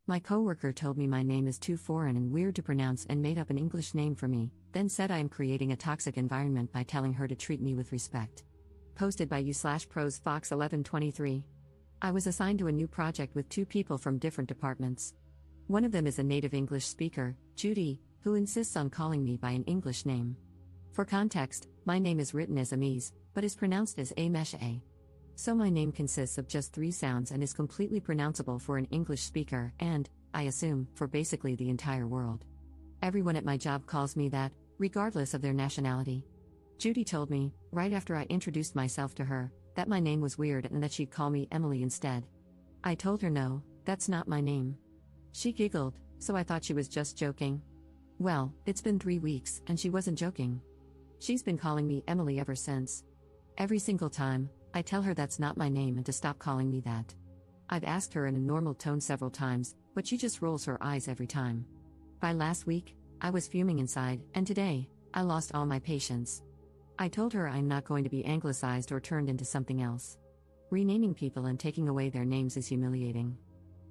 My coworker told me my name is too foreign and weird to pronounce and made up an English name for me, then said I am creating a toxic environment by telling her to treat me with respect. Posted by u/pros Fox 1123. I was assigned to a new project with two people from different departments. One of them is a native English speaker, Judy, who insists on calling me by an English name. For context, my name is written as Amise, but is pronounced as A-mesh-A. So my name consists of just 3 sounds and is completely pronounceable for an English speaker and, I assume, for basically the entire world. Everyone at my job calls me that, regardless of their nationality. Judy told me, right after I introduced myself to her, that my name was weird and that she'd call me Emily instead. I told her no, that's not my name. She giggled, so I thought she was just joking. Well, it's been 3 weeks, and she wasn't joking. She's been calling me Emily ever since. Every single time, I tell her that's not my name and to stop calling me that. I've asked her in a normal tone several times, but she just rolls her eyes every time. By last week, I was fuming inside, and today, I lost all my patience. I told her I'm not going to be anglicized or turned into something else. Renaming people and taking away their names is humiliating.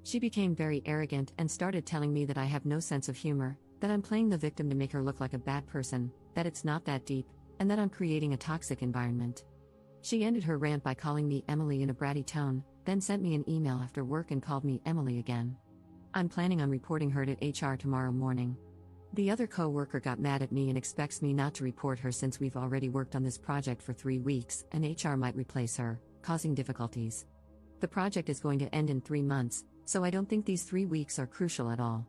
She became very arrogant and started telling me that I have no sense of humor, that I'm playing the victim to make her look like a bad person, that it's not that deep, and that I'm creating a toxic environment. She ended her rant by calling me Emily in a bratty tone, then sent me an email after work and called me Emily again. I'm planning on reporting her to HR tomorrow morning. The other coworker got mad at me and expects me not to report her since we've already worked on this project for 3 weeks and HR might replace her, causing difficulties. The project is going to end in 3 months, so I don't think these 3 weeks are crucial at all.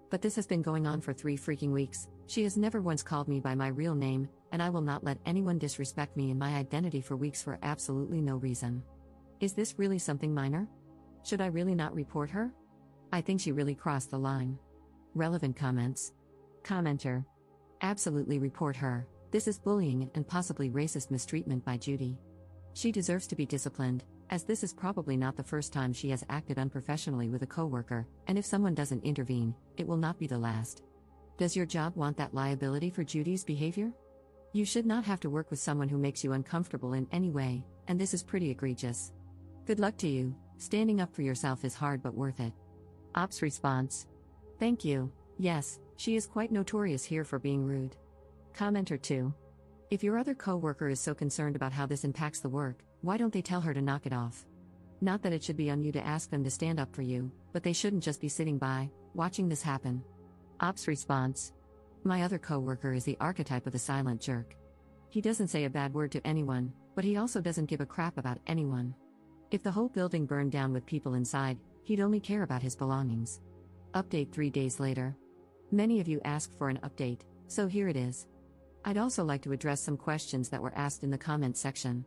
But this has been going on for 3 freaking weeks. She has never once called me by my real name, and I will not let anyone disrespect me and my identity for weeks for absolutely no reason. Is this really something minor? Should I really not report her? I think she really crossed the line. Relevant comments. Commenter. Absolutely report her. This is bullying and possibly racist mistreatment by Judy. She deserves to be disciplined, as this is probably not the first time she has acted unprofessionally with a coworker, and if someone doesn't intervene, it will not be the last. Does your job want that liability for Judy's behavior? You should not have to work with someone who makes you uncomfortable in any way, and this is pretty egregious. Good luck to you. Standing up for yourself is hard but worth it. Ops response. Thank you. Yes, she is quite notorious here for being rude. Commenter 2. If your other coworker is so concerned about how this impacts the work, why don't they tell her to knock it off? Not that it should be on you to ask them to stand up for you, but they shouldn't just be sitting by, watching this happen. Ops response. My other coworker is the archetype of the silent jerk. He doesn't say a bad word to anyone, but he also doesn't give a crap about anyone. If the whole building burned down with people inside, he'd only care about his belongings. Update 3 days later. Many of you asked for an update, so here it is. I'd also like to address some questions that were asked in the comment section.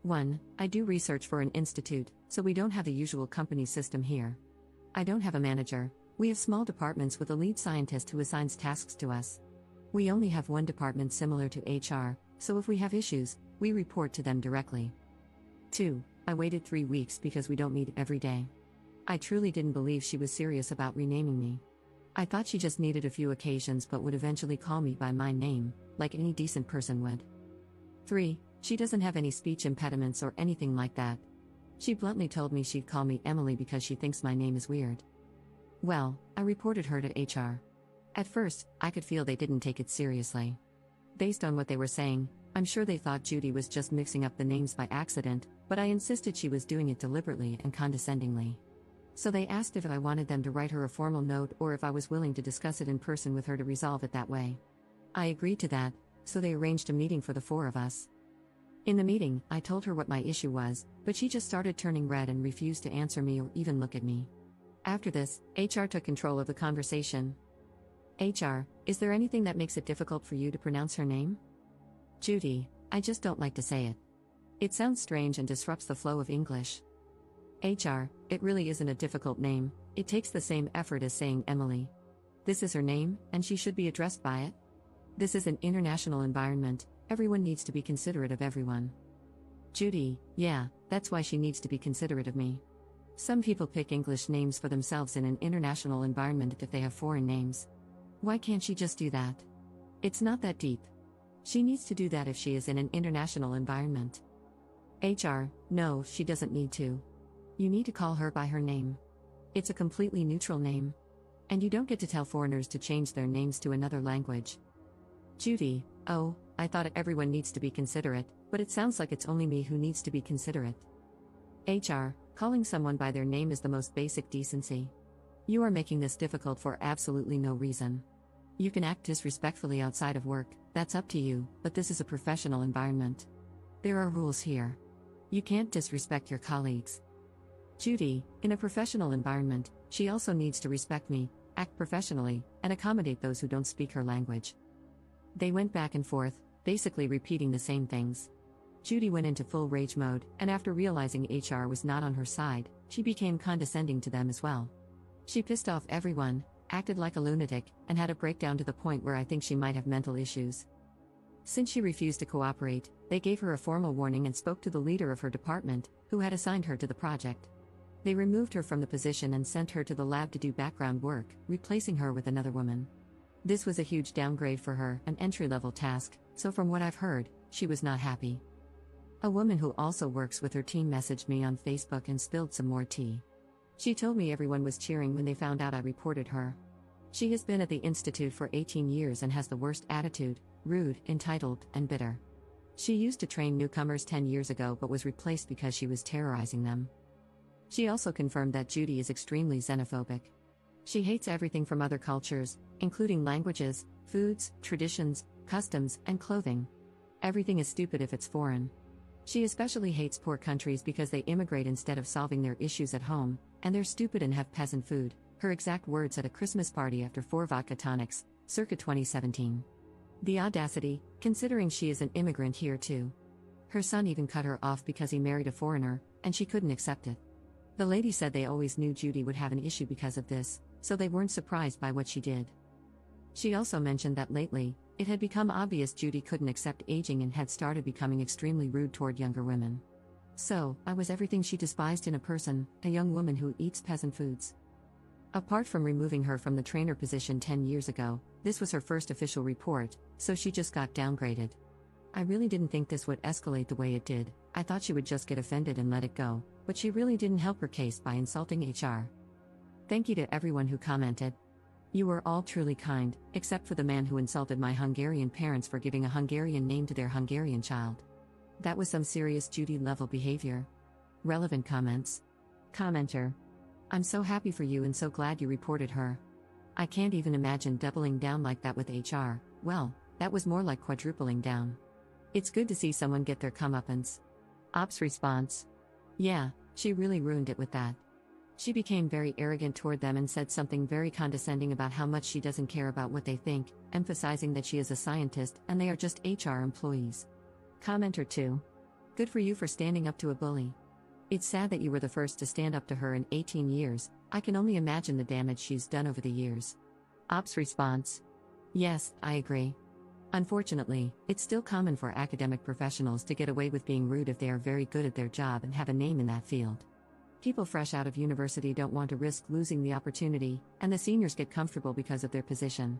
1. I do research for an institute, so we don't have the usual company system here. I don't have a manager. We have small departments with a lead scientist who assigns tasks to us. We only have one department similar to HR, so if we have issues, we report to them directly. 2. I waited 3 weeks because we don't meet every day. I truly didn't believe she was serious about renaming me. I thought she just needed a few occasions but would eventually call me by my name, like any decent person would. 3. She doesn't have any speech impediments or anything like that. She bluntly told me she'd call me Emily because she thinks my name is weird. Well, I reported her to HR. At first, I could feel they didn't take it seriously. Based on what they were saying, I'm sure they thought Judy was just mixing up the names by accident, but I insisted she was doing it deliberately and condescendingly. So they asked if I wanted them to write her a formal note or if I was willing to discuss it in person with her to resolve it that way. I agreed to that, so they arranged a meeting for the 4 of us. In the meeting, I told her what my issue was, but she just started turning red and refused to answer me or even look at me. After this, HR took control of the conversation. HR, is there anything that makes it difficult for you to pronounce her name? Judy, I just don't like to say it. It sounds strange and disrupts the flow of English. HR, it really isn't a difficult name, it takes the same effort as saying Emily. This is her name, and she should be addressed by it. This is an international environment, everyone needs to be considerate of everyone. Judy, yeah, that's why she needs to be considerate of me. Some people pick English names for themselves in an international environment if they have foreign names. Why can't she just do that? It's not that deep. She needs to do that if she is in an international environment. HR, no, she doesn't need to. You need to call her by her name. It's a completely neutral name. And you don't get to tell foreigners to change their names to another language. Judy: oh, I thought everyone needs to be considerate, but it sounds like it's only me who needs to be considerate. HR: calling someone by their name is the most basic decency. You are making this difficult for absolutely no reason. You can act disrespectfully outside of work, that's up to you, but this is a professional environment. There are rules here. You can't disrespect your colleagues. Judy: in a professional environment, she also needs to respect me, act professionally, and accommodate those who don't speak her language. They went back and forth, basically repeating the same things. Judy went into full rage mode, and after realizing HR was not on her side, she became condescending to them as well. She pissed off everyone, acted like a lunatic, and had a breakdown to the point where I think she might have mental issues. Since she refused to cooperate, they gave her a formal warning and spoke to the leader of her department, who had assigned her to the project. They removed her from the position and sent her to the lab to do background work, replacing her with another woman. This was a huge downgrade for her, an entry-level task, so from what I've heard, she was not happy. A woman who also works with her team messaged me on Facebook and spilled some more tea. She told me everyone was cheering when they found out I reported her. She has been at the institute for 18 years and has the worst attitude, rude, entitled, and bitter. She used to train newcomers 10 years ago but was replaced because she was terrorizing them. She also confirmed that Judy is extremely xenophobic. She hates everything from other cultures, including languages, foods, traditions, customs, and clothing. Everything is stupid if it's foreign. She especially hates poor countries because they immigrate instead of solving their issues at home, and they're stupid and have peasant food, her exact words at a Christmas party after 4 vodka tonics, circa 2017. The audacity, considering she is an immigrant here too. Her son even cut her off because he married a foreigner, and she couldn't accept it. The lady said they always knew Judy would have an issue because of this, so they weren't surprised by what she did. She also mentioned that lately, it had become obvious Judy couldn't accept aging and had started becoming extremely rude toward younger women. So, I was everything she despised in a person, a young woman who eats peasant foods. Apart from removing her from the trainer position 10 years ago, this was her first official report, so she just got downgraded. I really didn't think this would escalate the way it did. I thought she would just get offended and let it go, but she really didn't help her case by insulting HR. Thank you to everyone who commented. You were all truly kind, except for the man who insulted my Hungarian parents for giving a Hungarian name to their Hungarian child. That was some serious Judy-level behavior. Relevant comments. Commenter: I'm so happy for you and so glad you reported her. I can't even imagine doubling down like that with HR. Well, that was more like quadrupling down. It's good to see someone get their comeuppance. Ops response: yeah, she really ruined it with that. She became very arrogant toward them and said something very condescending about how much she doesn't care about what they think, emphasizing that she is a scientist and they are just HR employees. Commenter 2: good for you for standing up to a bully. It's sad that you were the first to stand up to her in 18 years, I can only imagine the damage she's done over the years. Ops response: yes, I agree. Unfortunately, it's still common for academic professionals to get away with being rude if they are very good at their job and have a name in that field. People fresh out of university don't want to risk losing the opportunity, and the seniors get comfortable because of their position.